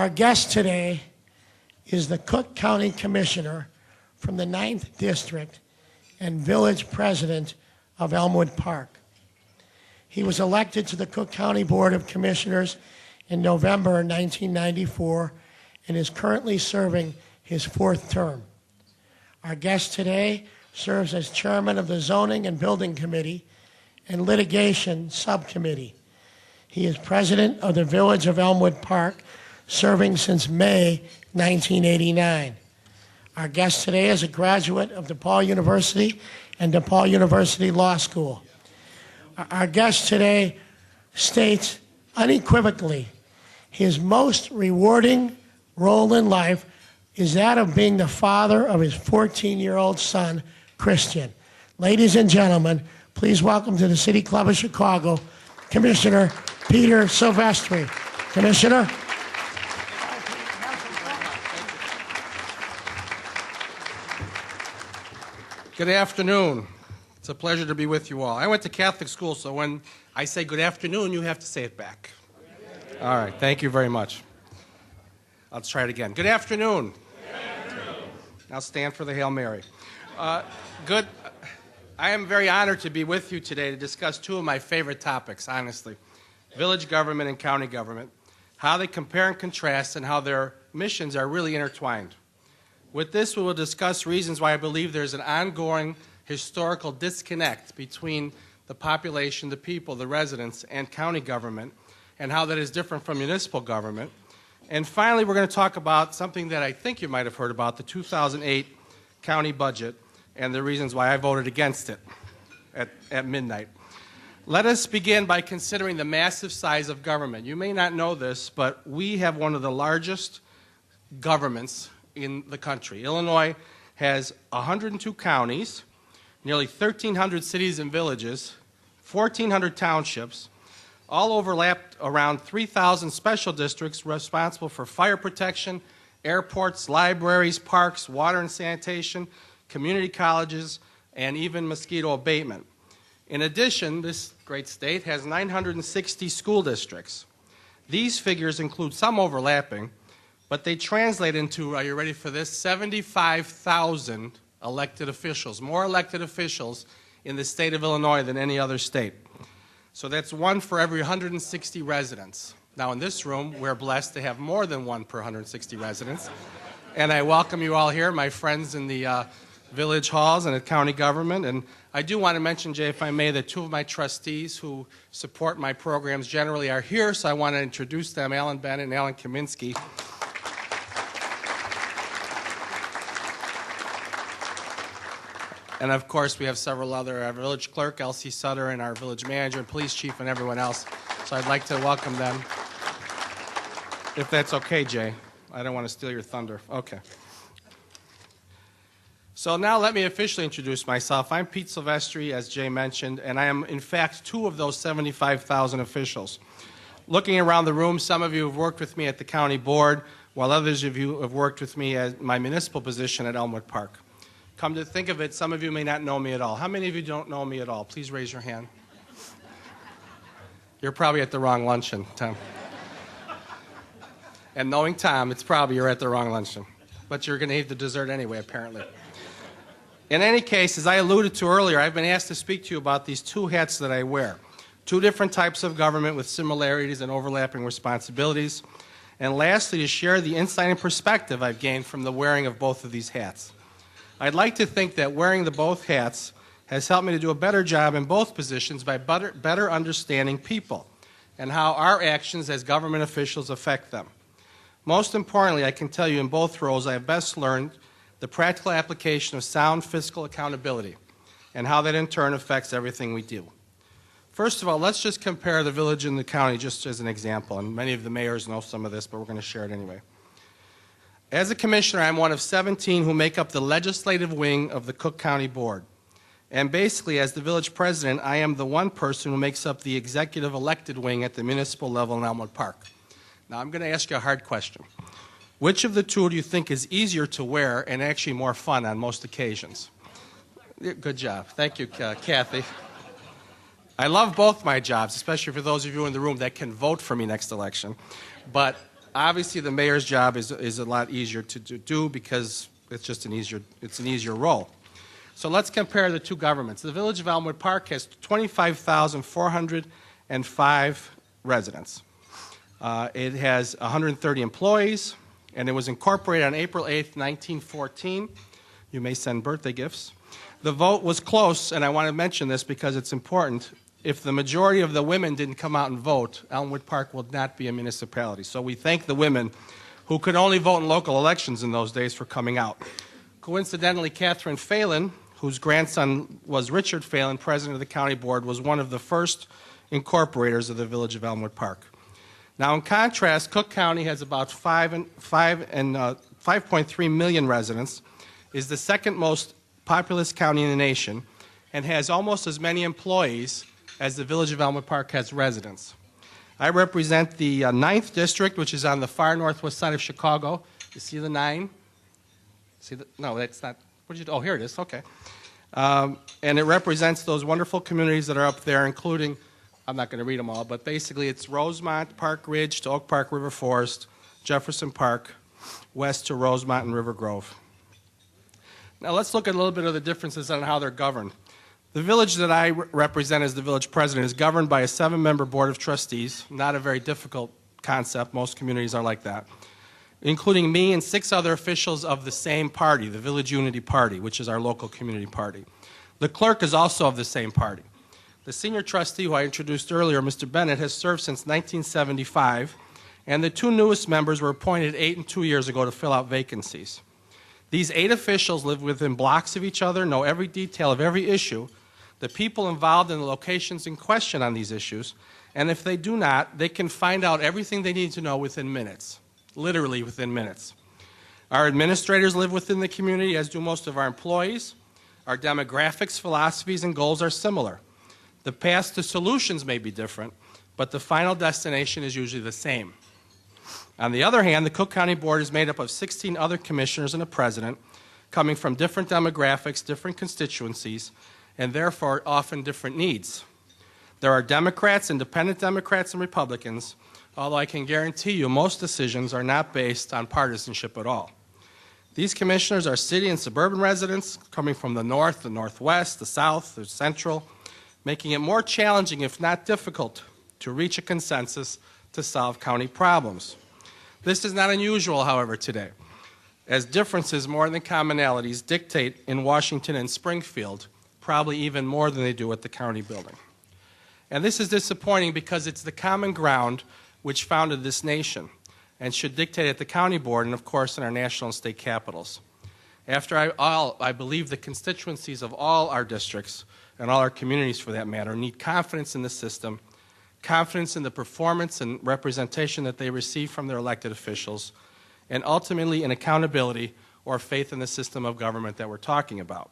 Our guest today is the Cook County Commissioner from the 9th District and Village President of Elmwood Park. He was elected to the Cook County Board of Commissioners in November 1994 and is currently serving his 4th term. Our guest today serves as chairman of the Zoning and Building Committee and Litigation Subcommittee. He is president of the Village of Elmwood Park, serving since May 1989. Our guest today is a graduate of DePaul University and DePaul University Law School. Our guest today states unequivocally his most rewarding role in life is that of being the father of his 14-year-old son, Christian. Ladies and gentlemen, please welcome to the City Club of Chicago, Commissioner Peter Silvestri. Commissioner. Good afternoon. It's a pleasure to be with you all. I went to Catholic school, so when I say good afternoon, you have to say it back. All right, thank you very much. Let's try it again. Good afternoon. Good afternoon. Now stand for the Hail Mary. I am very honored to be with you today to discuss two of my favorite topics, honestly. Village government and county government, how they compare and contrast, and how their missions are really intertwined. With this, we will discuss reasons why I believe there's an ongoing historical disconnect between the population, the people, the residents, and county government, and how that is different from municipal government. And finally, we're going to talk about something that I think you might have heard about, the 2008 county budget, and the reasons why I voted against it at midnight. Let us begin by considering the massive size of government. You may not know this, but we have one of the largest governments in the country. Illinois has 102 counties, nearly 1,300 cities and villages, 1,400 townships, all overlapped around 3,000 special districts responsible for fire protection, airports, libraries, parks, water and sanitation, community colleges, and even mosquito abatement. In addition, this great state has 960 school districts. These figures include some overlapping, but they translate into, are you ready for this, 75,000 elected officials, more elected officials in the state of Illinois than any other state. So that's one for every 160 residents. Now in this room, we're blessed to have more than one per 160 residents. And I welcome you all here, my friends in the village halls and at county government. And I do want to mention, Jay, if I may, that two of my trustees who support my programs generally are here, so I want to introduce them, Alan Bennett and Alan Kaminsky. And of course, we have several other, our village clerk, Elsie Sutter, and our village manager, police chief, and everyone else. So I'd like to welcome them. If that's okay, Jay. I don't want to steal your thunder. Okay. So now let me officially introduce myself. I'm Pete Silvestri, as Jay mentioned, and I am, in fact, two of those 75,000 officials. Looking around the room, some of you have worked with me at the county board, while others of you have worked with me at my municipal position at Elmwood Park. Come to think of it, some of you may not know me at all. How many of you don't know me at all? Please raise your hand. You're probably at the wrong luncheon, Tom. And knowing Tom, it's probably you're at the wrong luncheon. But you're going to eat the dessert anyway, apparently. In any case, as I alluded to earlier, I've been asked to speak to you about these two hats that I wear. Two different types of government with similarities and overlapping responsibilities. And lastly, to share the insight and perspective I've gained from the wearing of both of these hats. I'd like to think that wearing the both hats has helped me to do a better job in both positions by better understanding people and how our actions as government officials affect them. Most importantly, I can tell you in both roles I have best learned the practical application of sound fiscal accountability and how that in turn affects everything we do. First of all, let's just compare the village and the county just as an example, and many of the mayors know some of this, but we're going to share it anyway. As a commissioner, I'm one of 17 who make up the legislative wing of the Cook County Board. And basically, as the village president, I am the one person who makes up the executive elected wing at the municipal level in Elmwood Park. Now, I'm going to ask you a hard question. Which of the two do you think is easier to wear and actually more fun on most occasions? Good job. Thank you, Kathy. I love both my jobs, especially for those of you in the room that can vote for me next election. But Obviously, the mayor's job is a lot easier to do because it's just an easier role. So let's compare the two governments. The Village of Elmwood Park has 25,405 residents. It has 130 employees, and it was incorporated on April 8th, 1914. You may send birthday gifts. The vote was close, and I want to mention this because it's important. If the majority of the women didn't come out and vote, Elmwood Park will not be a municipality. So we thank the women who could only vote in local elections in those days for coming out. Coincidentally, Catherine Phelan, whose grandson was Richard Phelan, president of the county board, was one of the first incorporators of the Village of Elmwood Park. Now, in contrast, Cook County has about 5.3 million residents, is the second most populous county in the nation, and has almost as many employees as the Village of Elmwood Park has residents. I represent the 9th District, which is on the far northwest side of Chicago. You see the 9? No, that's not. What did you do? Oh, here it is. Okay. And it represents those wonderful communities that are up there, including, I'm not going to read them all, but basically it's Rosemont, Park Ridge to Oak Park River Forest, Jefferson Park, west to Rosemont and River Grove. Now let's look at a little bit of the differences on how they're governed. The village that I represent as the village president is governed by a 7-member board of trustees, not a very difficult concept. Most communities are like that, including me and 6 other officials of the same party, the Village Unity Party, which is our local community party. The clerk is also of the same party. The senior trustee, who I introduced earlier, Mr. Bennett, has served since 1975, and the 2 newest members were appointed 8 and 2 years ago to fill out vacancies. These 8 officials live within blocks of each other, know every detail of every issue, the people involved in the locations in question on these issues, and if they do not, they can find out everything they need to know within minutes, literally within minutes. Our administrators live within the community, as do most of our employees. Our demographics, philosophies, and goals are similar. The path to solutions may be different, but the final destination is usually the same. On the other hand, the Cook County Board is made up of 16 other commissioners and a president, coming from different demographics, different constituencies, and therefore often different needs. There are Democrats, Independent Democrats, and Republicans, although I can guarantee you most decisions are not based on partisanship at all. These commissioners are city and suburban residents coming from the north, the northwest, the south, the central, making it more challenging, if not difficult, to reach a consensus to solve county problems. This is not unusual, however, today, as differences more than commonalities dictate in Washington and Springfield, probably even more than they do at the county building. And this is disappointing because it's the common ground which founded this nation and should dictate at the county board and, of course, in our national and state capitals. After all, I believe the constituencies of all our districts, and all our communities for that matter, need confidence in the system, confidence in the performance and representation that they receive from their elected officials, and ultimately an accountability or faith in the system of government that we're talking about.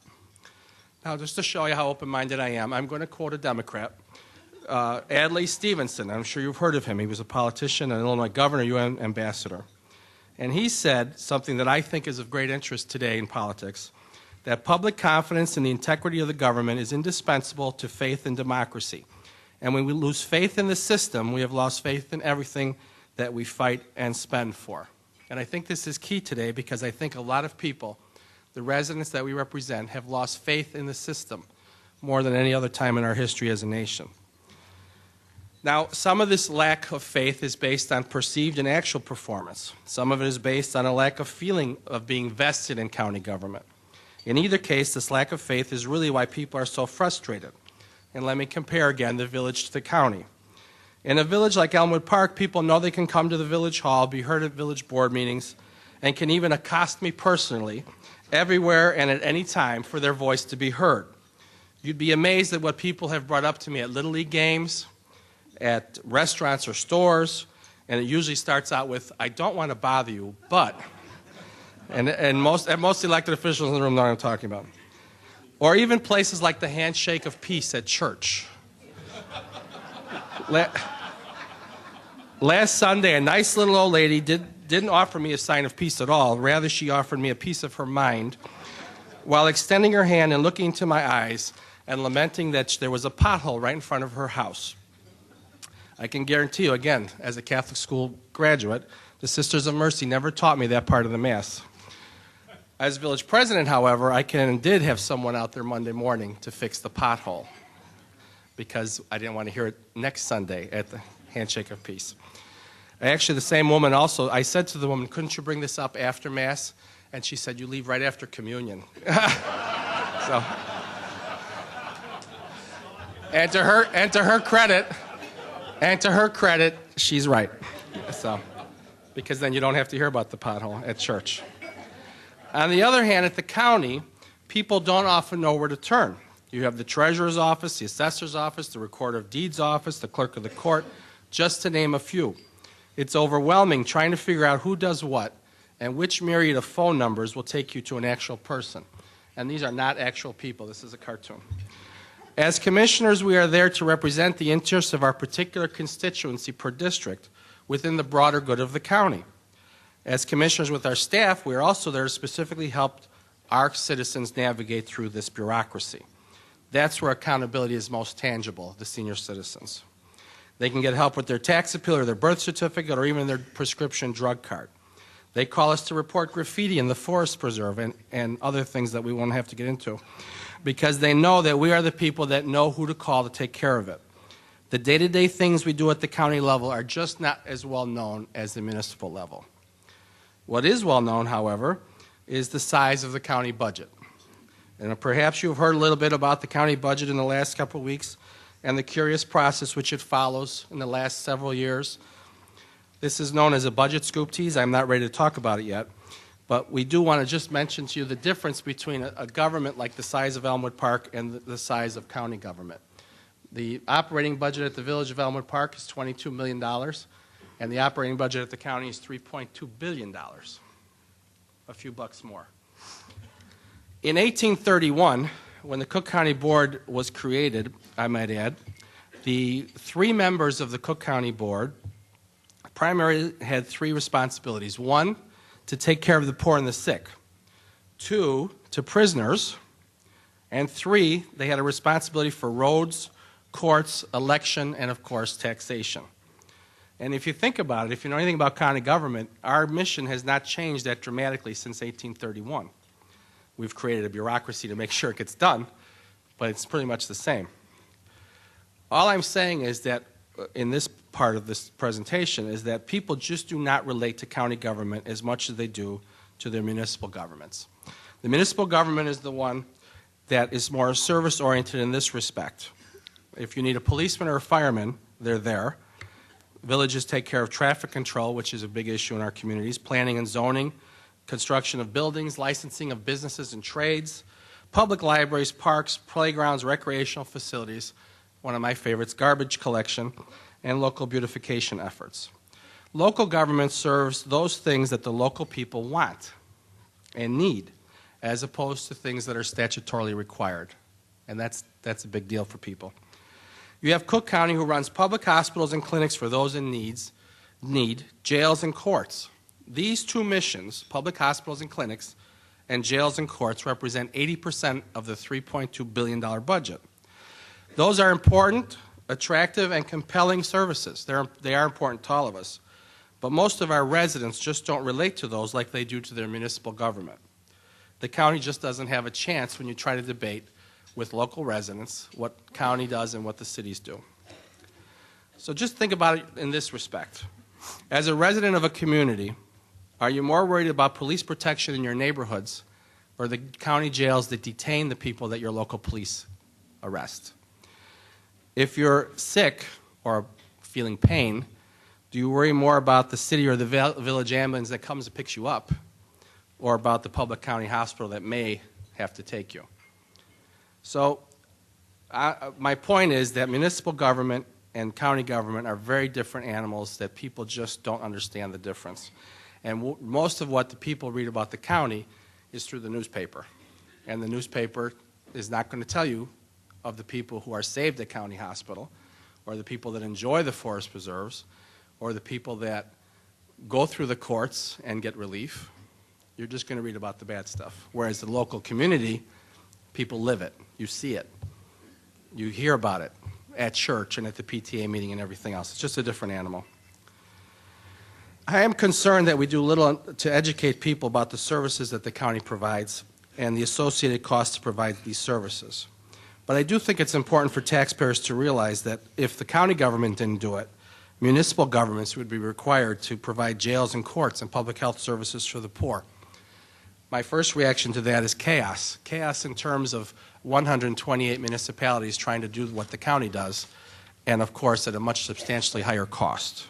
Now, just to show you how open-minded I am, I'm going to quote a Democrat, Adlai Stevenson. I'm sure you've heard of him. He was a politician, an Illinois governor, UN ambassador. And he said something that I think is of great interest today in politics, that public confidence in the integrity of the government is indispensable to faith in democracy. And when we lose faith in the system, we have lost faith in everything that we fight and spend for. And I think this is key today because I think a lot of people, the residents that we represent, have lost faith in the system more than any other time in our history as a nation. Now, some of this lack of faith is based on perceived and actual performance. Some of it is based on a lack of feeling of being vested in county government. In either case, this lack of faith is really why people are so frustrated. And let me compare again the village to the county. In a village like Elmwood Park, people know they can come to the village hall, be heard at village board meetings, and can even accost me personally everywhere and at any time for their voice to be heard. You'd be amazed at what people have brought up to me at Little League games, at restaurants or stores, and it usually starts out with, "I don't want to bother you, but..." And most elected officials in the room know what I'm talking about. Or even places like the handshake of peace at church. Last Sunday, a nice little old lady didn't offer me a sign of peace at all. Rather, she offered me a piece of her mind while extending her hand and looking into my eyes and lamenting that there was a pothole right in front of her house. I can guarantee you, again, as a Catholic school graduate, The Sisters of Mercy never taught me that part of the Mass. As village president, however, I can and did have someone out there Monday morning to fix the pothole because I didn't want to hear it next Sunday at the Handshake of Peace. Actually, the same woman also, I said to the woman, couldn't you bring this up after Mass? And she said, you leave right after communion. So, and to her credit, she's right. So, because then you don't have to hear about the pothole at church. On the other hand, at the county, people don't often know where to turn. You have the treasurer's office, the assessor's office, the recorder of deeds office, the clerk of the court, just to name a few. It's overwhelming trying to figure out who does what and which myriad of phone numbers will take you to an actual person. And these are not actual people. This is a cartoon. As commissioners, we are there to represent the interests of our particular constituency per district within the broader good of the county. As commissioners with our staff, we are also there to specifically help our citizens navigate through this bureaucracy. That's where accountability is most tangible, the senior citizens. They can get help with their tax appeal or their birth certificate or even their prescription drug card. They call us to report graffiti in the forest preserve and other things that we won't have to get into because they know that we are the people that know who to call to take care of it. The day-to-day things we do at the county level are just not as well known as the municipal level. What is well known, however, is the size of the county budget. And perhaps you've heard a little bit about the county budget in the last couple of weeks and the curious process which it follows in the last several years. This is known as a budget scoop tease. I'm not ready to talk about it yet, but we do want to just mention to you the difference between a government like the size of Elmwood Park and the size of county government. The operating budget at the Village of Elmwood Park is $22 million, and the operating budget at the county is $3.2 billion, a few bucks more. In 1831, when the Cook County Board was created, I might add, the 3 members of the Cook County Board primarily had 3 responsibilities. 1, to take care of the poor and the sick. 2, to prisoners. And 3, they had a responsibility for roads, courts, election, and of course, taxation. And if you think about it, if you know anything about county government, our mission has not changed that dramatically since 1831. We've created a bureaucracy to make sure it gets done, but it's pretty much the same. All I'm saying is that in this part of this presentation is that people just do not relate to county government as much as they do to their municipal governments. The municipal government is the one that is more service-oriented in this respect. If you need a policeman or a fireman, they're there. Villages take care of traffic control, which is a big issue in our communities, planning and zoning, construction of buildings, licensing of businesses and trades, public libraries, parks, playgrounds, recreational facilities, one of my favorites, garbage collection, and local beautification efforts. Local government serves those things that the local people want and need, as opposed to things that are statutorily required. And that's a big deal for people. You have Cook County, who runs public hospitals and clinics for those in need, jails and courts. These 2 missions, public hospitals and clinics, and jails and courts, represent 80% of the $3.2 billion budget. Those are important, attractive, and compelling services. They are important to all of us. But most of our residents just don't relate to those like they do to their municipal government. The county just doesn't have a chance when you try to debate with local residents what county does and what the cities do. So just think about it in this respect. As a resident of a community, are you more worried about police protection in your neighborhoods or the county jails that detain the people that your local police arrest? If you're sick or feeling pain, do you worry more about the city or the village ambulance that comes and picks you up, or about the public county hospital that may have to take you? So my point is that municipal government and county government are very different animals that people just don't understand the difference. And most of what the people read about the county is through the newspaper. And the newspaper is not going to tell you of the people who are saved at county hospital, or the people that enjoy the forest preserves, or the people that go through the courts and get relief. You're just going to read about the bad stuff. Whereas the local community, people live it. You see it. You hear about it at church and at the PTA meeting and everything else. It's just a different animal. I am concerned that we do little to educate people about the services that the county provides and the associated costs to provide these services. But I do think it's important for taxpayers to realize that if the county government didn't do it, municipal governments would be required to provide jails and courts and public health services for the poor. My first reaction to that is chaos. Chaos in terms of 128 municipalities trying to do what the county does, and of course at a much substantially higher cost.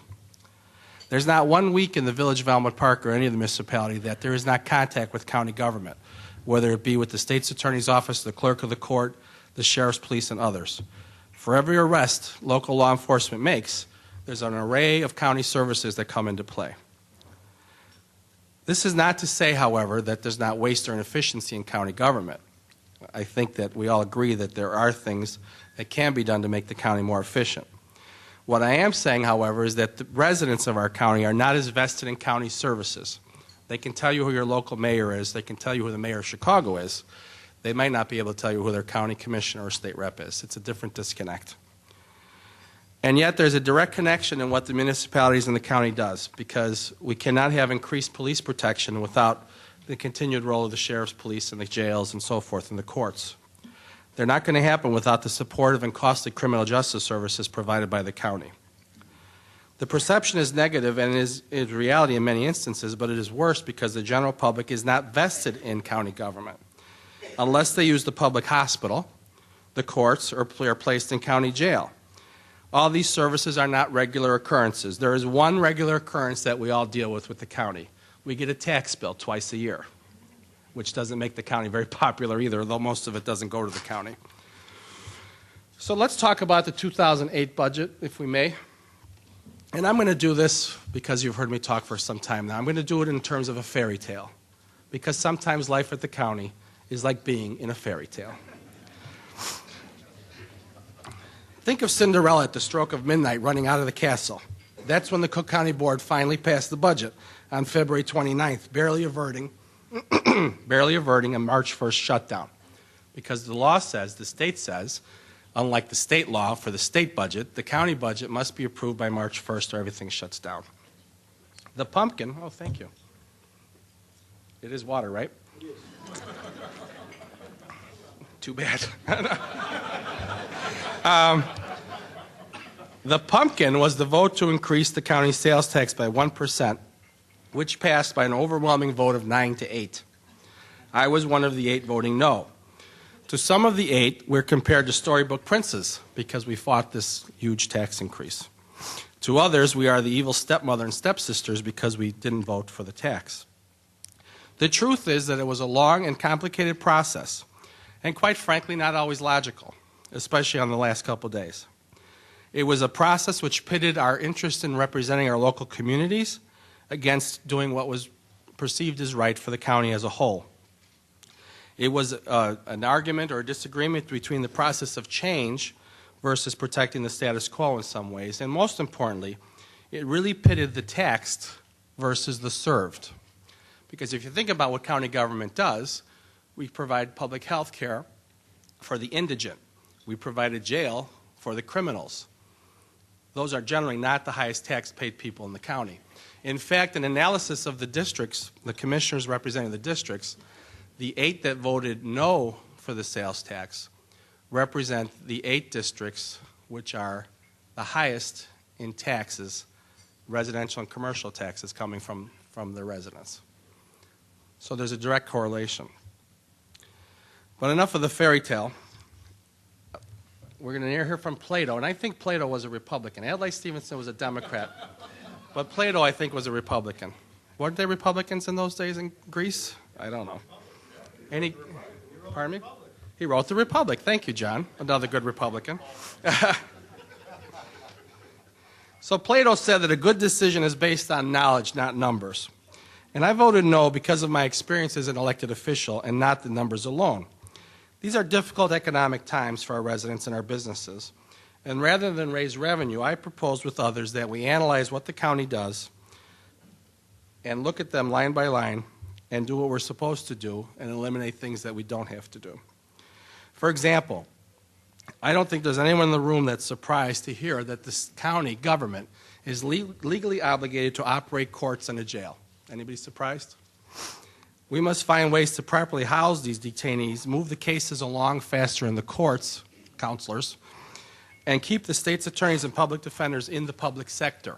There's not 1 week in the village of Elmwood Park or any of the municipality that there is not contact with county government, whether it be with the state's attorney's office, the clerk of the court, the sheriff's police, and others. For every arrest local law enforcement makes, there's an array of county services that come into play. This is not to say, however, that there's not waste or inefficiency in county government. I think that we all agree that there are things that can be done to make the county more efficient. What I am saying, however, is that the residents of our county are not as vested in county services. They can tell you who your local mayor is. They can tell you who the mayor of Chicago is. They might not be able to tell you who their county commissioner or state rep is. It's a different disconnect. And yet there's a direct connection in what the municipalities and the county does, because we cannot have increased police protection without the continued role of the sheriff's police and the jails and so forth and the courts. They're not going to happen without the supportive and costly criminal justice services provided by the county. The perception is negative and is reality in many instances, but it is worse because the general public is not vested in county government. Unless they use the public hospital, the courts, or are placed in county jail. All these services are not regular occurrences. There is one regular occurrence that we all deal with the county. We get a tax bill twice a year, which doesn't make the county very popular either, though most of it doesn't go to the county. So let's talk about the 2008 budget, if we may. And I'm going to do this because you've heard me talk for some time now. I'm going to do it in terms of a fairy tale, because sometimes life at the county is like being in a fairy tale. Think of Cinderella at the stroke of midnight running out of the castle. That's when the Cook County Board finally passed the budget on February 29th, barely averting a March 1st shutdown. Because the law says, the state says, unlike the state law for the state budget, the county budget must be approved by March 1st or everything shuts down. The pumpkin, oh, thank you. It is water, right? It is. Too bad. The pumpkin was the vote to increase the county sales tax by 1%, which passed by an overwhelming vote of 9-8. I was one of the 8 voting no. To some of the 8, we're compared to storybook princes because we fought this huge tax increase. To others, we are the evil stepmother and stepsisters because we didn't vote for the tax. The truth is that it was a long and complicated process, and quite frankly, not always logical, especially on the last couple days. It was a process which pitted our interest in representing our local communities against doing what was perceived as right for the county as a whole. It was an argument or a disagreement between the process of change versus protecting the status quo in some ways, and most importantly, it really pitted the taxed versus the served. Because if you think about what county government does, we provide public health care for the indigent. We provide a jail for the criminals. Those are generally not the highest tax-paid people in the county. In fact, an analysis of the districts, the commissioners representing the districts, the 8 that voted no for the sales tax represent the 8 districts which are the highest in taxes, residential and commercial taxes coming from the residents. So there's a direct correlation. But enough of the fairy tale. We're going to hear from Plato, and I think Plato was a Republican. Adlai Stevenson was a Democrat, but Plato, I think, was a Republican. Weren't they Republicans in those days in Greece? I don't know. Pardon me? He wrote the Republic. Thank you, John. Another good Republican. So Plato said that a good decision is based on knowledge, not numbers. And I voted no because of my experience as an elected official and not the numbers alone. These are difficult economic times for our residents and our businesses. And rather than raise revenue, I propose with others that we analyze what the county does and look at them line by line and do what we're supposed to do and eliminate things that we don't have to do. For example, I don't think there's anyone in the room that's surprised to hear that this county government is legally obligated to operate courts and a jail. Anybody surprised? We must find ways to properly house these detainees, move the cases along faster in the courts, counselors, and keep the state's attorneys and public defenders in the public sector.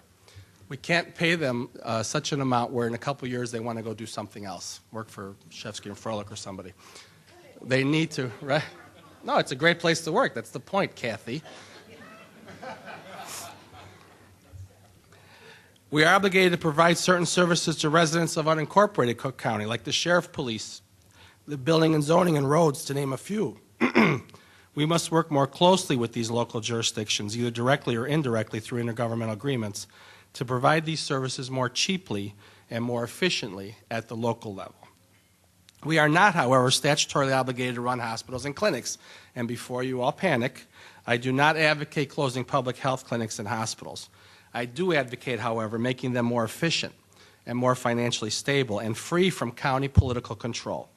We can't pay them such an amount where in a couple years they want to go do something else, work for Shevsky and Froelich or somebody. They need to, right? No, it's a great place to work. That's the point, Kathy. We are obligated to provide certain services to residents of unincorporated Cook County, like the sheriff, police, the building and zoning and roads, to name a few. We must work more closely with these local jurisdictions, either directly or indirectly through intergovernmental agreements, to provide these services more cheaply and more efficiently at the local level. We are not, however, statutorily obligated to run hospitals and clinics. And before you all panic, I do not advocate closing public health clinics and hospitals. I do advocate, however, making them more efficient and more financially stable and free from county political control.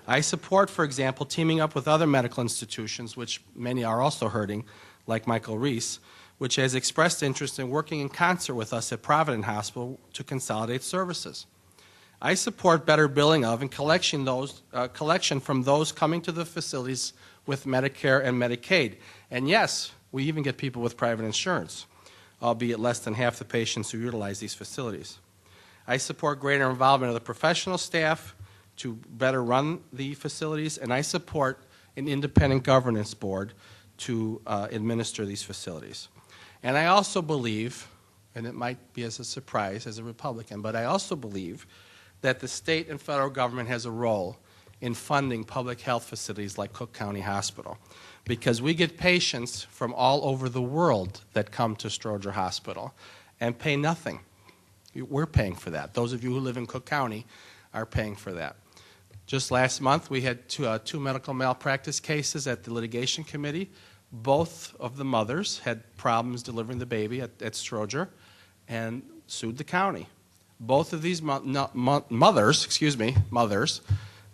I support, for example, teaming up with other medical institutions, which many are also hurting, like Michael Reese, which has expressed interest in working in concert with us at Providence Hospital to consolidate services. I support better billing of and collection from those coming to the facilities with Medicare and Medicaid. And yes, we even get people with private insurance, albeit less than half the patients who utilize these facilities. I support greater involvement of the professional staff to better run the facilities, and I support an independent governance board to administer these facilities. And I also believe, and it might be as a surprise as a Republican, but I also believe that the state and federal government has a role in funding public health facilities like Cook County Hospital, because we get patients from all over the world that come to Stroger Hospital and pay nothing. We're paying for that. Those of you who live in Cook County are paying for that. Just last month, we had two medical malpractice cases at the litigation committee. Both of the mothers had problems delivering the baby at Stroger and sued the county. Both of these mothers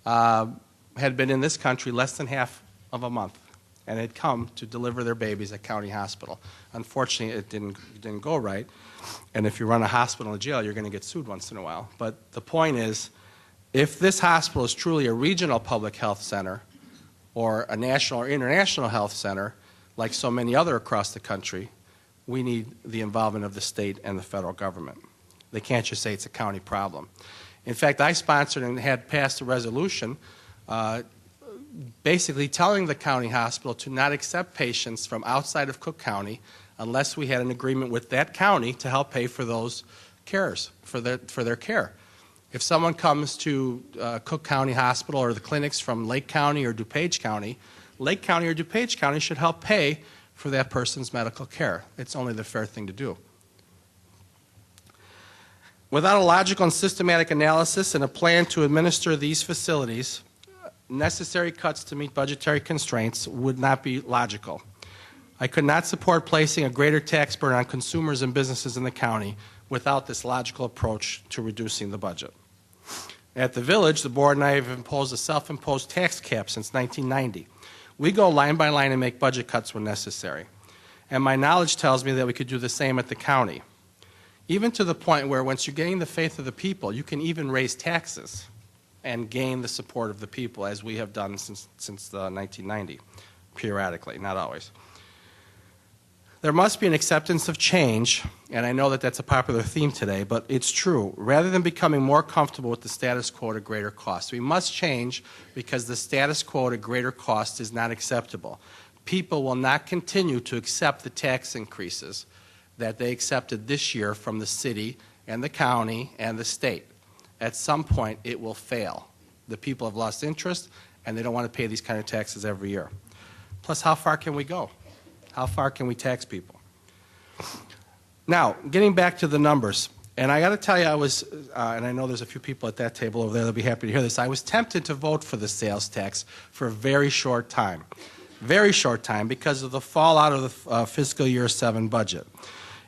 had been in this country less than half of a month and had come to deliver their babies at county hospital. Unfortunately, it didn't go right. And if you run a hospital in a jail, you're going to get sued once in a while. But the point is, if this hospital is truly a regional public health center or a national or international health center, like so many other across the country, we need the involvement of the state and the federal government. They can't just say it's a county problem. In fact, I sponsored and had passed a resolution basically telling the county hospital to not accept patients from outside of Cook County unless we had an agreement with that county to help pay for those carers, for their care. If someone comes to Cook County Hospital or the clinics from Lake County or DuPage County, Lake County or DuPage County should help pay for that person's medical care. It's only the fair thing to do. Without a logical and systematic analysis and a plan to administer these facilities, necessary cuts to meet budgetary constraints would not be logical. I could not support placing a greater tax burden on consumers and businesses in the county without this logical approach to reducing the budget. At the Village, the board and I have imposed a self-imposed tax cap since 1990. We go line by line and make budget cuts when necessary. And my knowledge tells me that we could do the same at the county. Even to the point where once you gain the faith of the people, you can even raise taxes and gain the support of the people, as we have done since 1990, periodically, not always. There must be an acceptance of change, and I know that that's a popular theme today, but it's true. Rather than becoming more comfortable with the status quo at a greater cost, we must change because the status quo at a greater cost is not acceptable. People will not continue to accept the tax increases that they accepted this year from the city and the county and the state. At some point, it will fail. The people have lost interest, and they don't want to pay these kind of taxes every year. Plus, how far can we go? How far can we tax people? Now, getting back to the numbers, and I got to tell you, I was, and I know there's a few people at that table over there that'll be happy to hear this, I was tempted to vote for the sales tax for a very short time because of the fallout of the fiscal year 7 budget.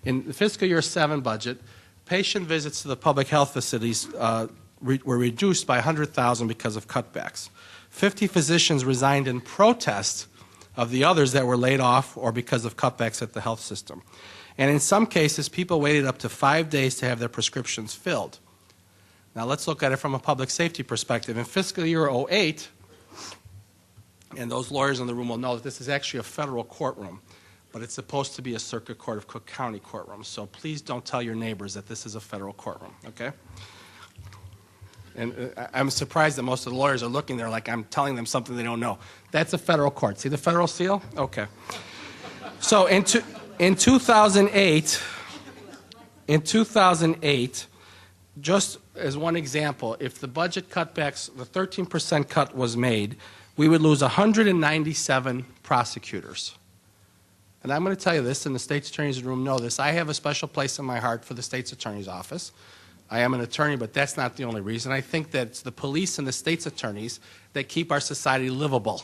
In the fiscal year 7 budget, patient visits to the public health facilities were reduced by 100,000 because of cutbacks. 50 physicians resigned in protest of the others that were laid off or because of cutbacks at the health system. And in some cases, people waited up to 5 days to have their prescriptions filled. Now let's look at it from a public safety perspective. In fiscal year 08, and those lawyers in the room will know that this is actually a federal courtroom, but it's supposed to be a Circuit Court of Cook County courtroom. So please don't tell your neighbors that this is a federal courtroom, okay? And I'm surprised that most of the lawyers are looking there like I'm telling them something they don't know. That's a federal court. See the federal seal? Okay. So in 2008, just as one example, if the budget cutbacks, the 13% cut was made, we would lose 197 prosecutors. And I'm going to tell you this, and the state's attorney's room know this. I have a special place in my heart for the state's attorney's office. I am an attorney, but that's not the only reason. I think that it's the police and the state's attorneys that keep our society livable.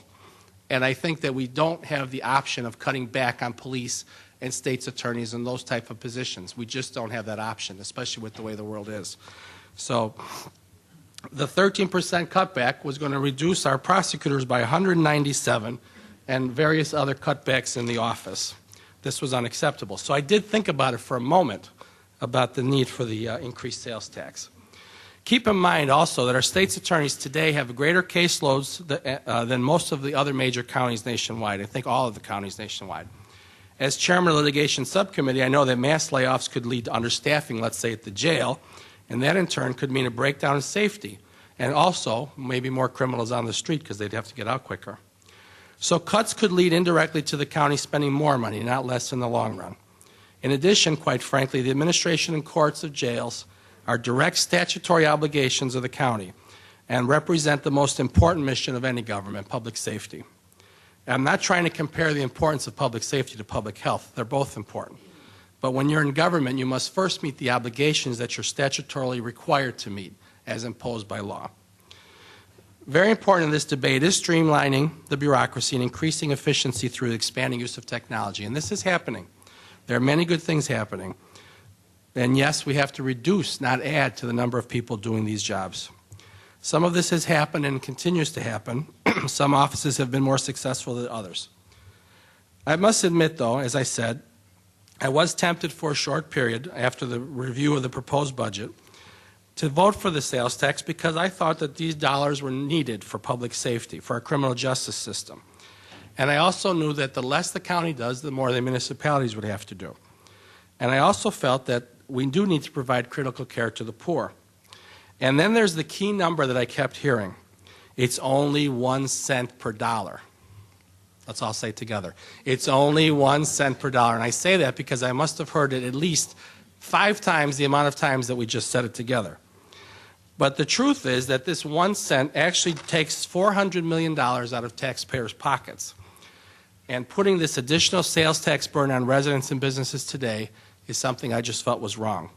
And I think that we don't have the option of cutting back on police and state's attorneys and those type of positions. We just don't have that option, especially with the way the world is. So the 13% cutback was going to reduce our prosecutors by 197 and various other cutbacks in the office. This was unacceptable. So I did think about it for a moment, about the need for the increased sales tax. Keep in mind also that our state's attorneys today have greater caseloads than most of the other major counties nationwide. I think all of the counties nationwide. As chairman of the litigation subcommittee, I know that mass layoffs could lead to understaffing, let's say at the jail, and that in turn could mean a breakdown in safety, and also maybe more criminals on the street because they'd have to get out quicker. So cuts could lead indirectly to the county spending more money, not less in the long run. In addition, quite frankly, the administration and courts of jails are direct statutory obligations of the county and represent the most important mission of any government, public safety. I'm not trying to compare the importance of public safety to public health. They're both important. But when you're in government, you must first meet the obligations that you're statutorily required to meet, as imposed by law. Very important in this debate is streamlining the bureaucracy and increasing efficiency through the expanding use of technology. And this is happening. There are many good things happening. And yes, we have to reduce, not add, to the number of people doing these jobs. Some of this has happened and continues to happen. Some offices have been more successful than others. I must admit, though, as I said, I was tempted for a short period after the review of the proposed budget to vote for the sales tax because I thought that these dollars were needed for public safety, for our criminal justice system. And I also knew that the less the county does, the more the municipalities would have to do. And I also felt that we do need to provide critical care to the poor. And then there's the key number that I kept hearing. It's only 1 cent per dollar. Let's all say it together. It's only 1 cent per dollar. And I say that because I must have heard it at least 5 times the amount of times that we just said it together. But the truth is that this 1 cent actually takes $400 million out of taxpayers' pockets. And putting this additional sales tax burden on residents and businesses today is something I just felt was wrong.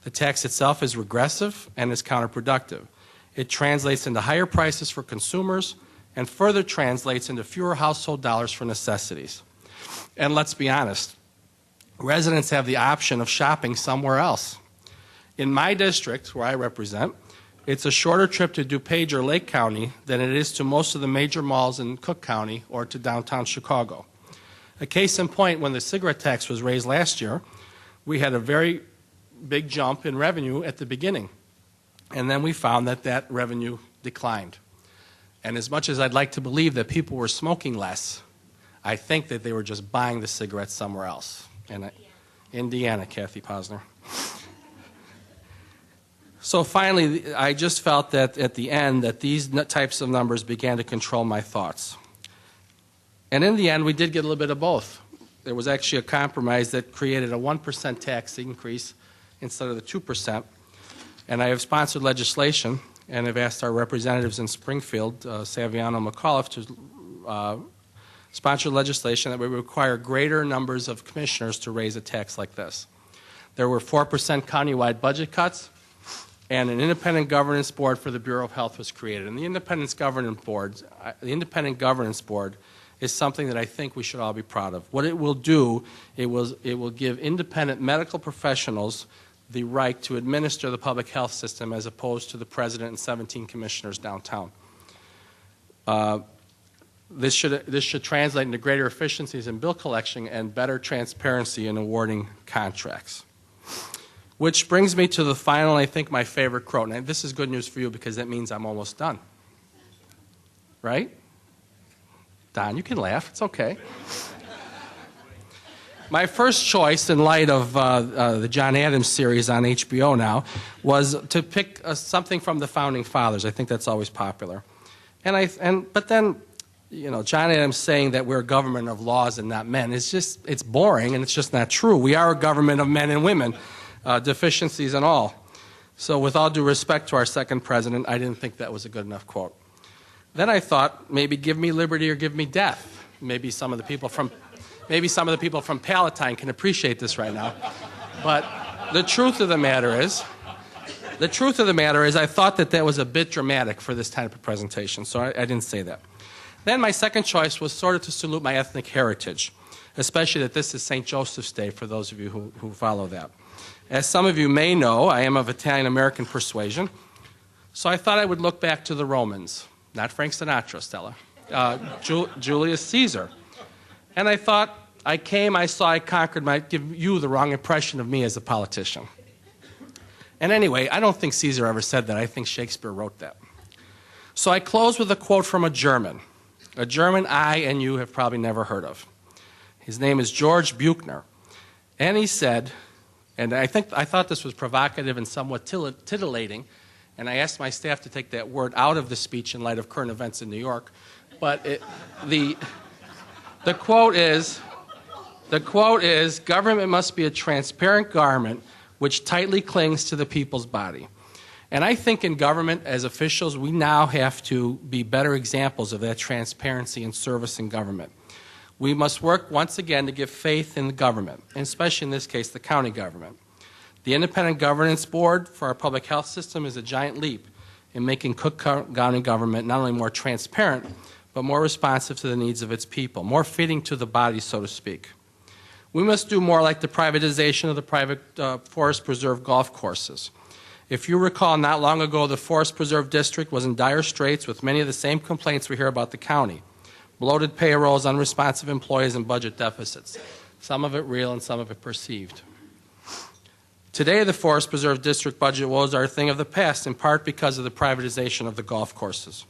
The tax itself is regressive and is counterproductive. It translates into higher prices for consumers and further translates into fewer household dollars for necessities. And let's be honest, residents have the option of shopping somewhere else. In my district, where I represent, it's a shorter trip to DuPage or Lake County than it is to most of the major malls in Cook County or to downtown Chicago. A case in point, when the cigarette tax was raised last year, we had a very big jump in revenue at the beginning. And then we found that that revenue declined. And as much as I'd like to believe that people were smoking less, I think that they were just buying the cigarettes somewhere else. Indiana, Kathy Posner. So finally, I just felt that at the end that these types of numbers began to control my thoughts. And in the end, we did get a little bit of both. There was actually a compromise that created a 1% tax increase instead of the 2%. And I have sponsored legislation and have asked our representatives in Springfield, Saviano and McAuliffe, to sponsor legislation that would require greater numbers of commissioners to raise a tax like this. There were 4% countywide budget cuts, and an independent governance board for the Bureau of Health was created. And the independent governance board is something that I think we should all be proud of. What it will do, it will give independent medical professionals the right to administer the public health system as opposed to the president and 17 commissioners downtown. This should translate into greater efficiencies in bill collection and better transparency in awarding contracts. Which brings me to the final, I think, my favorite quote. And this is good news for you because that means I'm almost done. Right? Don, you can laugh. It's okay. My first choice, in light of the John Adams series on HBO now, was to pick something from the Founding Fathers. I think that's always popular. But then, you know, John Adams saying that we're a government of laws and not men is just, it's boring and it's just not true. We are a government of men and women, deficiencies and all. So with all due respect to our second president, I didn't think that was a good enough quote. Then I thought, maybe give me liberty or give me death. Maybe some of the people from Palatine can appreciate this right now. But the truth of the matter is, I thought that was a bit dramatic for this type of presentation, so I didn't say that. Then my second choice was sort of to salute my ethnic heritage, especially that this is St. Joseph's Day for those of you who follow that. As some of you may know, I am of Italian-American persuasion, so I thought I would look back to the Romans, not Frank Sinatra, Stella, Julius Caesar. And I thought, I came, I saw, I conquered, might give you the wrong impression of me as a politician. And anyway, I don't think Caesar ever said that. I think Shakespeare wrote that. So I close with a quote from a German I and you have probably never heard of. His name is George Buchner. And he said, and I thought this was provocative and somewhat titillating, and I asked my staff to take that word out of the speech in light of current events in New York, but the quote is, government must be a transparent garment which tightly clings to the people's body. And I think in government, as officials, we now have to be better examples of that transparency and service in government. We must work once again to give faith in the government, and especially in this case, the county government. The Independent Governance Board for our public health system is a giant leap in making Cook County government not only more transparent, but more responsive to the needs of its people, more fitting to the body, so to speak. We must do more like the privatization of the private Forest Preserve golf courses. If you recall, not long ago, the Forest Preserve District was in dire straits with many of the same complaints we hear about the county. Bloated payrolls, unresponsive employees, and budget deficits. Some of it real and some of it perceived. Today, the Forest Preserve District budget woes are a thing of the past, in part because of the privatization of the golf courses,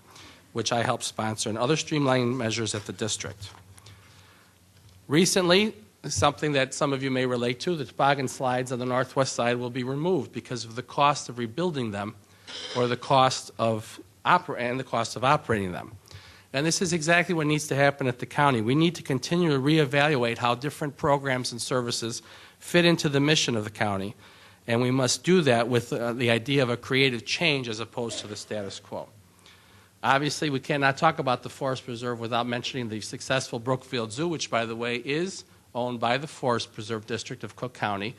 which I helped sponsor, and other streamlining measures at the district. Recently, something that some of you may relate to, the toboggan slides on the northwest side will be removed because of the cost of rebuilding them or the cost of operating them. And this is exactly what needs to happen at the county. We need to continue to reevaluate how different programs and services fit into the mission of the county, and we must do that with the idea of a creative change as opposed to the status quo. Obviously, we cannot talk about the Forest Preserve without mentioning the successful Brookfield Zoo, which, by the way, is owned by the Forest Preserve District of Cook County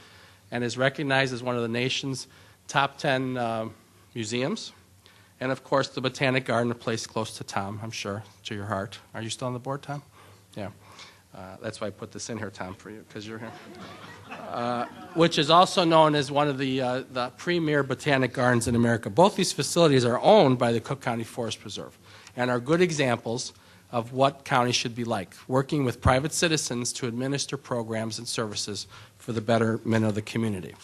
and is recognized as one of the nation's top 10 museums. And, of course, the Botanic Garden, a place close to Tom, I'm sure, to your heart. Are you still on the board, Tom? Yeah. That's why I put this in here, Tom, for you, because you're here. Which is also known as one of the premier botanic gardens in America. Both these facilities are owned by the Cook County Forest Preserve and are good examples of what counties should be like, working with private citizens to administer programs and services for the betterment of the community.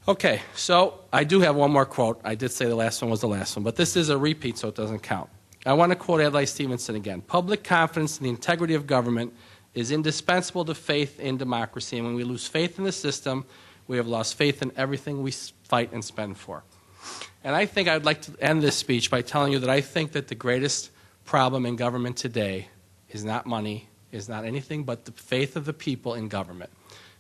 Okay, so I do have one more quote. I did say the last one was the last one, but this is a repeat, so it doesn't count. I want to quote Adlai Stevenson again. Public confidence in the integrity of government is indispensable to faith in democracy, and when we lose faith in the system, we have lost faith in everything we fight and spend for. And I think I'd like to end this speech by telling you that I think that the greatest problem in government today is not money, is not anything but the faith of the people in government.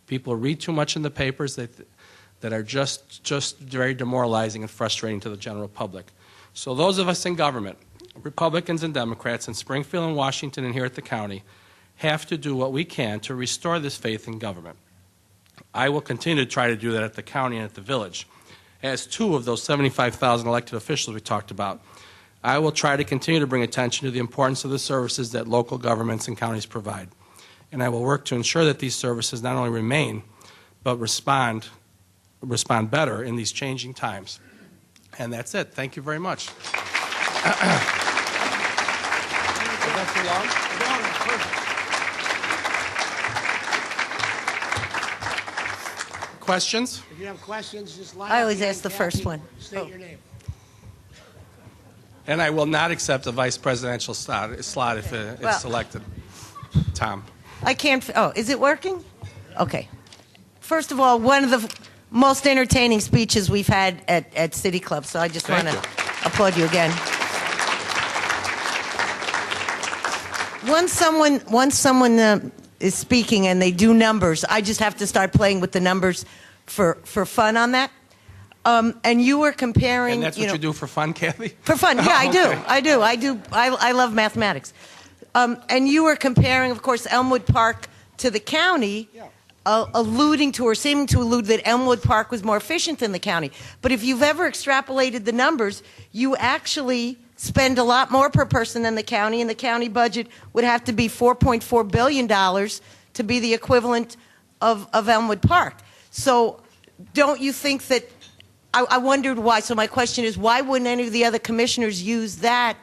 People read too much in the papers that are just very demoralizing and frustrating to the general public. So those of us in government, Republicans and Democrats in Springfield and Washington and here at the county, have to do what we can to restore this faith in government. I will continue to try to do that at the county and at the village. As two of those 75,000 elected officials we talked about, I will try to continue to bring attention to the importance of the services that local governments and counties provide. And I will work to ensure that these services not only remain, but respond better in these changing times. And that's it. Thank you very much. too long? Questions? If you have questions, just line I up always behind ask the Kathy. first one. State your name. And I will not accept a vice presidential slot if it's Well- selected. Tom. I can't. Oh, is it working? Okay. First of all, one of the most entertaining speeches we've had at City Club, so I just want Thank to applaud you again. Once someone is speaking and they do numbers, I just have to start playing with the numbers for fun on that. And you were comparing. And that's what you do for fun, Kathy? For fun, yeah, I do. Okay. I do. I love mathematics. And you were comparing, of course, Elmwood Park to the county, alluding to or seeming to allude that Elmwood Park was more efficient than the county. But if you've ever extrapolated the numbers, you actually spend a lot more per person than the county, and the county budget would have to be $4.4 billion to be the equivalent of Elmwood Park. So don't you think that, I wondered why, so my question is, why wouldn't any of the other commissioners use that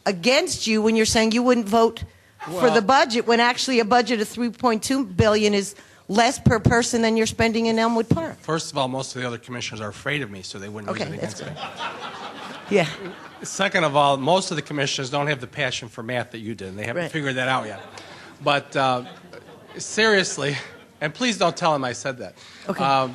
against you when you're saying you wouldn't vote for the budget, when actually a budget of $3.2 billion is less per person than you're spending in Elmwood Park? First of all, most of the other commissioners are afraid of me, so they wouldn't use Okay, it that's against me. Yeah. Second of all, most of the commissioners don't have the passion for math that you did, and they haven't Right. figured that out yet. But seriously, and please don't tell him I said that. Okay.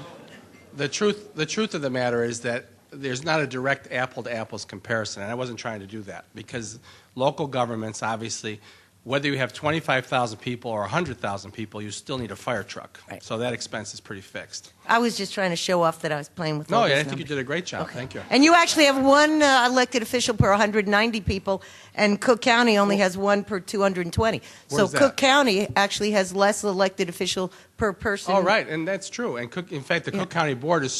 The truth of the matter is that there's not a direct apple-to-apples comparison, and I wasn't trying to do that, because local governments, obviously, whether you have 25,000 people or 100,000 people, you still need a fire truck. Right. So that expense is pretty fixed. I was just trying to show off that I was playing with No, all I these think you numbers. did a great job. Okay. Thank you. And you actually have one elected official per 190 people, and Cook County only has one per 220. So Where's that? Cook County actually has less elected official per person. Oh, right, and that's true. And in fact, the Cook County Board is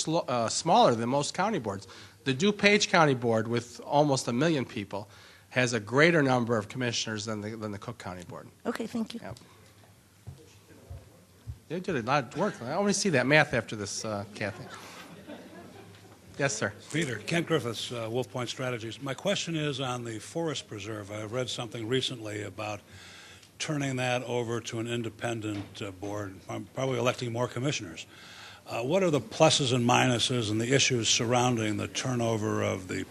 smaller than most county boards. The DuPage County Board, with almost 1 million people, has a greater number of commissioners than the Cook County Board. Okay, thank you. Yeah. You did a lot of work. I want to see that math after this, Kathy. Yes, sir. Peter, Kent Griffiths, Wolf Point Strategies. My question is on the Forest Preserve. I read something recently about turning that over to an independent board, probably electing more commissioners. What are the pluses and minuses and the issues surrounding the turnover of the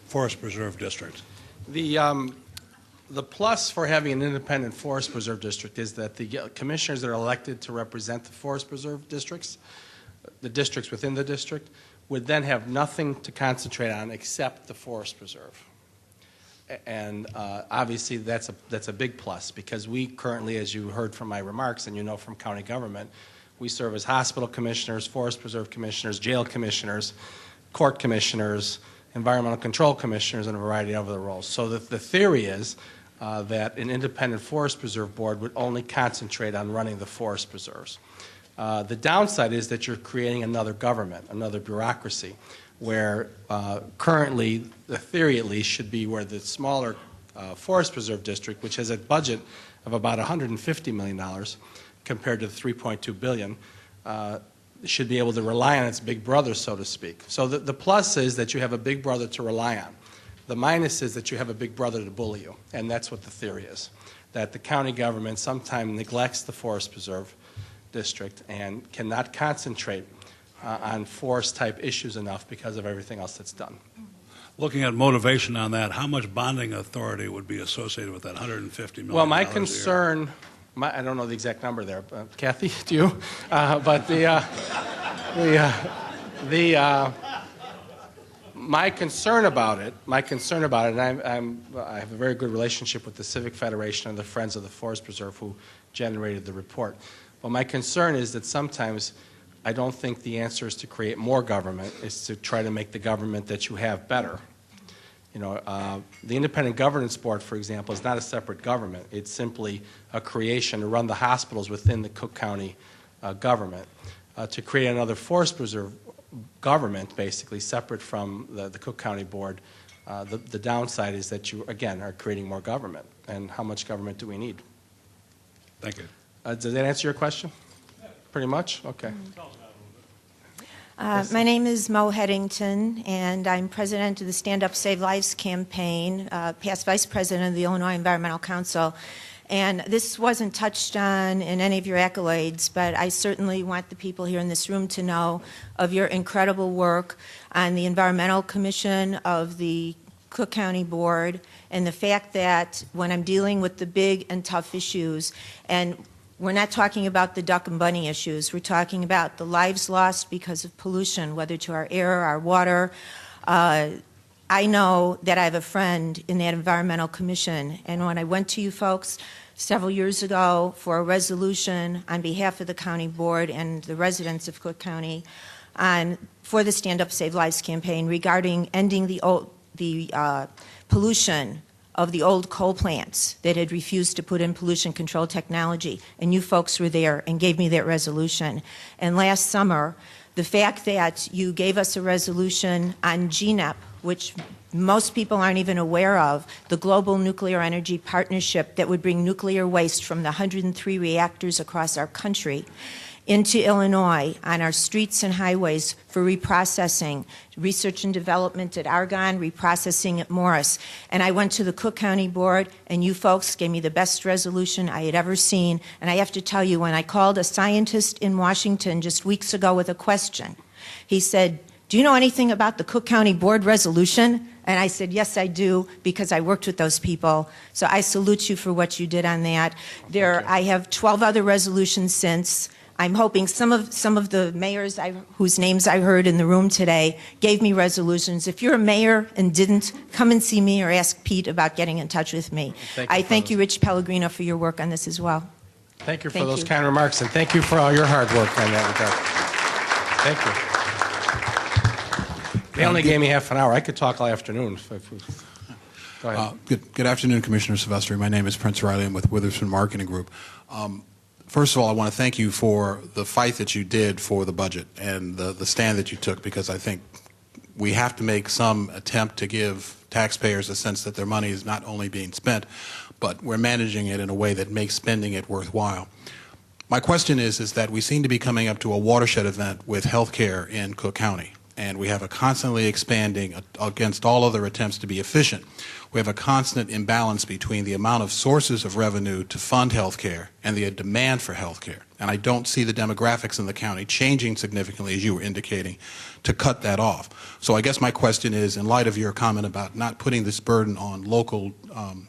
Forest Preserve District? The plus for having an independent Forest Preserve District is that the commissioners that are elected to represent the Forest Preserve districts, the districts within the district, would then have nothing to concentrate on except the Forest Preserve. And obviously that's a big plus, because we currently, as you heard from my remarks and you know from county government, we serve as hospital commissioners, Forest Preserve commissioners, jail commissioners, court commissioners, environmental control commissioners, and a variety of other roles. So the theory is that an independent Forest Preserve Board would only concentrate on running the forest preserves. The downside is that you're creating another government, another bureaucracy, where currently, the theory at least, should be where the smaller Forest Preserve District, which has a budget of about $150 million compared to the $3.2 billion, should be able to rely on its big brother, so to speak. So the plus is that you have a big brother to rely on. The minus is that you have a big brother to bully you, and that's what the theory is, that the county government sometimes neglects the Forest Preserve District and cannot concentrate on forest-type issues enough because of everything else that's done. Looking at motivation on that, how much bonding authority would be associated with that $150 million? Well, my a year? concern, I don't know the exact number there. Kathy, do you? But my concern about it, and I have a very good relationship with the Civic Federation and the Friends of the Forest Preserve who generated the report. But my concern is that sometimes I don't think the answer is to create more government, it's to try to make the government that you have better. You know, the Independent Governance Board, for example, is not a separate government. It's simply a creation to run the hospitals within the Cook County government. To create another Forest Preserve government, basically, separate from the Cook County Board, the downside is that you, again, are creating more government. And how much government do we need? Thank you. Does that answer your question? Pretty much? Okay. My name is Mo Headington, and I'm president of the Stand Up Save Lives campaign, past vice president of the Illinois Environmental Council. And this wasn't touched on in any of your accolades, but I certainly want the people here in this room to know of your incredible work on the Environmental Commission of the Cook County Board, and the fact that when I'm dealing with the big and tough issues, and we're not talking about the duck and bunny issues, we're talking about the lives lost because of pollution, whether to our air, our water. I know that I have a friend in that Environmental Commission, and when I went to you folks several years ago for a resolution on behalf of the county board and the residents of Cook County for the Stand Up Save Lives campaign regarding ending the pollution of the old coal plants that had refused to put in pollution control technology, and you folks were there and gave me that resolution. And last summer, the fact that you gave us a resolution on GNEP, which most people aren't even aware of, the Global Nuclear Energy Partnership that would bring nuclear waste from the 103 reactors across our country into Illinois on our streets and highways for reprocessing, research and development at Argonne, reprocessing at Morris. And I went to the Cook County Board, and you folks gave me the best resolution I had ever seen. And I have to tell you, when I called a scientist in Washington just weeks ago with a question, he said, "Do you know anything about the Cook County Board resolution?" And I said, "Yes, I do, because I worked with those people." So I salute you for what you did on that. I have 12 other resolutions since. I'm hoping some of the mayors whose names I heard in the room today gave me resolutions. If you're a mayor and didn't, come and see me or ask Pete about getting in touch with me. I thank you, Rich Pellegrino, for your work on this as well. Thank you for those kind remarks, and thank you for all your hard work on that regard. Thank you. They only gave me half an hour. I could talk all afternoon. Go ahead. Good afternoon, Commissioner Silvestri. My name is Prince Riley. I'm with Witherspoon Marketing Group. First of all, I want to thank you for the fight that you did for the budget and the stand that you took, because I think we have to make some attempt to give taxpayers a sense that their money is not only being spent, but we're managing it in a way that makes spending it worthwhile. My question is that we seem to be coming up to a watershed event with health care in Cook County, and we have a constantly expanding, against all other attempts to be efficient, we have a constant imbalance between the amount of sources of revenue to fund health care and the demand for health care. And I don't see the demographics in the county changing significantly, as you were indicating, to cut that off. So I guess my question is, in light of your comment about not putting this burden on local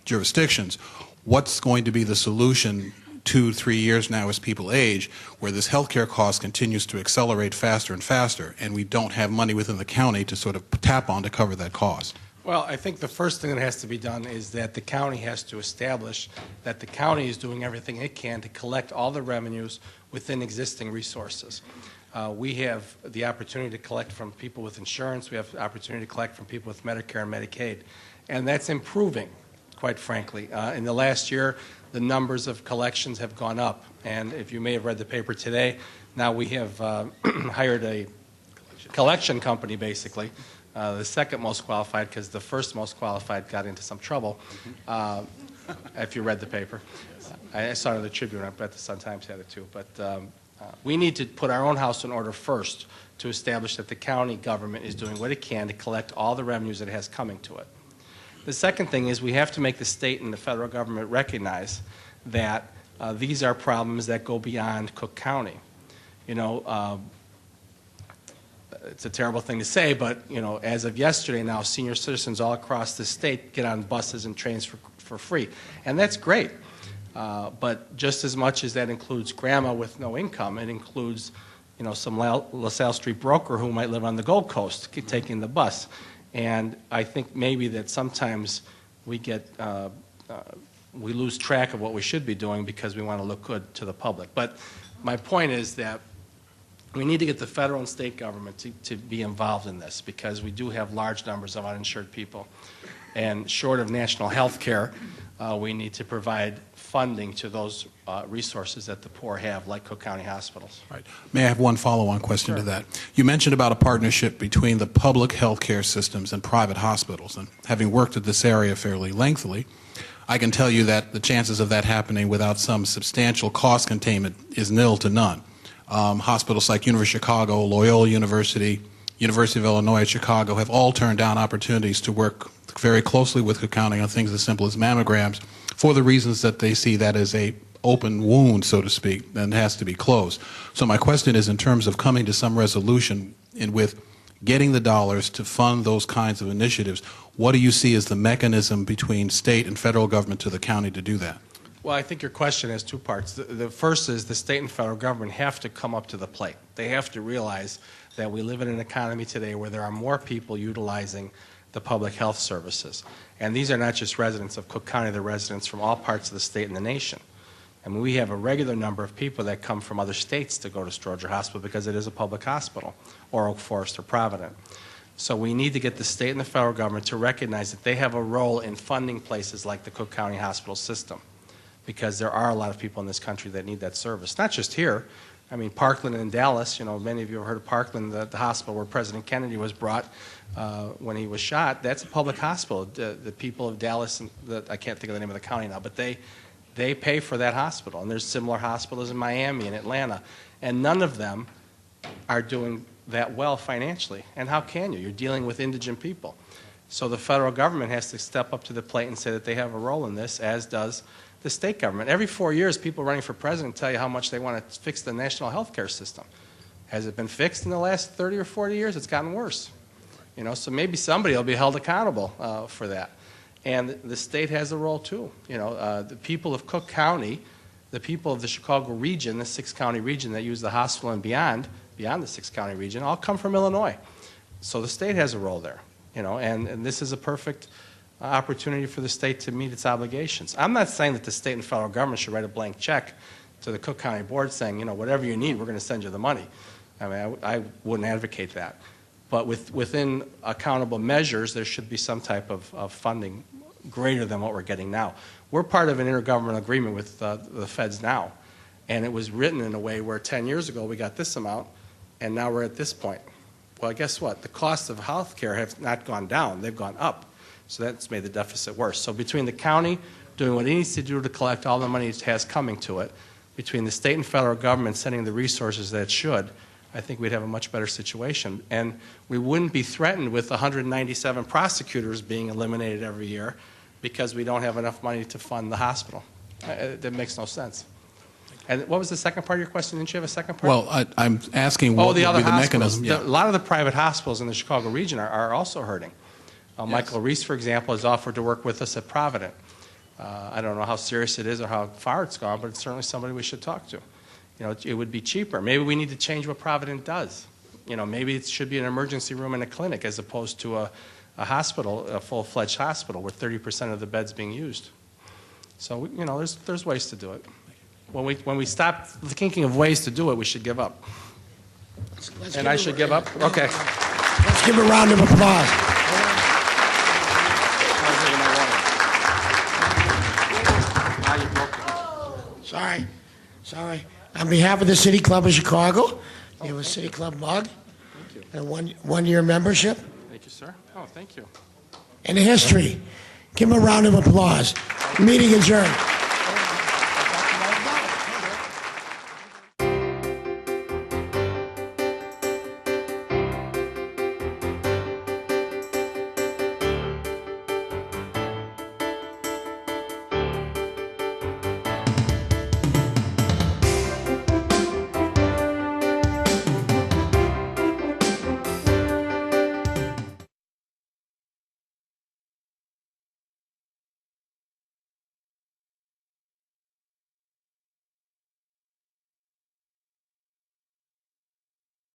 jurisdictions, what's going to be the solution 2-3 years now as people age, where this healthcare cost continues to accelerate faster and faster, and we don't have money within the county to sort of tap on to cover that cost? Well, I think the first thing that has to be done is that the county has to establish that the county is doing everything it can to collect all the revenues within existing resources. We have the opportunity to collect from people with insurance. We have the opportunity to collect from people with Medicare and Medicaid. And that's improving, quite frankly. In the last year, the numbers of collections have gone up. And if you may have read the paper today, now we have hired a collection company, basically, the second most qualified, because the first most qualified got into some trouble, if you read the paper. I saw it in the Tribune. I bet the Sun-Times had it too. But we need to put our own house in order first to establish that the county government is doing what it can to collect all the revenues that it has coming to it. The second thing is we have to make the state and the federal government recognize that these are problems that go beyond Cook County. You know, it's a terrible thing to say, but you know, as of yesterday now, senior citizens all across the state get on buses and trains for free, and that's great. But just as much as that includes grandma with no income, it includes, you know, some LaSalle Street broker who might live on the Gold Coast taking the bus. And I think maybe that sometimes we get we lose track of what we should be doing because we want to look good to the public. But my point is that we need to get the federal and state government to be involved in this, because we do have large numbers of uninsured people. And short of national health care, we need to provide funding to those resources that the poor have, like Cook County hospitals. Right. May I have one follow-on question to that? You mentioned about a partnership between the public health care systems and private hospitals. And having worked at this area fairly lengthily, I can tell you that the chances of that happening without some substantial cost containment is nil to none. hospitals like University of Chicago, Loyola University, University of Illinois at Chicago have all turned down opportunities to work very closely with Cook County on things as simple as mammograms for the reasons that they see that as a open wound, so to speak, and has to be closed. So my question is, in terms of coming to some resolution with getting the dollars to fund those kinds of initiatives, what do you see as the mechanism between state and federal government to the county to do that? Well, I think your question has two parts. The first is the state and federal government have to come up to the plate. They have to realize that we live in an economy today where there are more people utilizing the public health services. And these are not just residents of Cook County, they're residents from all parts of the state and the nation. I mean, we have a regular number of people that come from other states to go to Stroger Hospital because it is a public hospital, or Oak Forest or Provident. So we need to get the state and the federal government to recognize that they have a role in funding places like the Cook County Hospital System, because there are a lot of people in this country that need that service. Not just here. I mean, Parkland and Dallas, you know, many of you have heard of Parkland, the hospital where President Kennedy was brought when he was shot. That's a public hospital. The people of Dallas, and I can't think of the name of the county now, but they pay for that hospital. And there's similar hospitals in Miami and Atlanta. And none of them are doing that well financially. And how can you? You're dealing with indigent people. So the federal government has to step up to the plate and say that they have a role in this, as does the state government. Every 4 years, people running for president tell you how much they want to fix the national health care system. Has it been fixed in the last 30 or 40 years? It's gotten worse. You know, so maybe somebody will be held accountable for that. And the state has a role too. You know, the people of Cook County, the people of the Chicago region, the 6-county region that use the hospital and beyond the 6-county region, all come from Illinois. So the state has a role there. You know, and this is a perfect opportunity for the state to meet its obligations. I'm not saying that the state and federal government should write a blank check to the Cook County Board saying, you know, whatever you need, we're going to send you the money. I mean, I wouldn't advocate that. But within accountable measures, there should be some type of funding greater than what we're getting now. We're part of an intergovernmental agreement with the feds now, and it was written in a way where 10 years ago we got this amount, and now we're at this point. Well, guess what? The costs of health care have not gone down. They've gone up. So that's made the deficit worse. So between the county doing what it needs to do to collect all the money it has coming to it, between the state and federal government sending the resources that it should, I think we'd have a much better situation. And we wouldn't be threatened with 197 prosecutors being eliminated every year because we don't have enough money to fund the hospital. That makes no sense. And what was the second part of your question? Didn't you have a second part? Well, I'm asking what would be the mechanism. A lot of the private hospitals in the Chicago region are also hurting. Yes. Michael Reese, for example, has offered to work with us at Provident. I don't know how serious it is or how far it's gone, but it's certainly somebody we should talk to. You know, it would be cheaper. Maybe we need to change what Provident does. You know, maybe it should be an emergency room in a clinic as opposed to a hospital, a full-fledged hospital with 30% of the beds being used. So, you know, there's ways to do it. When we stop thinking of ways to do it, we should give up. And I should give up? Okay. Let's give a round of applause. Sorry. On behalf of the City Club of Chicago, you have a City Club mug. Thank you. And one-year membership. Thank you, sir. Oh, thank you. And history. Give him a round of applause. Meeting adjourned.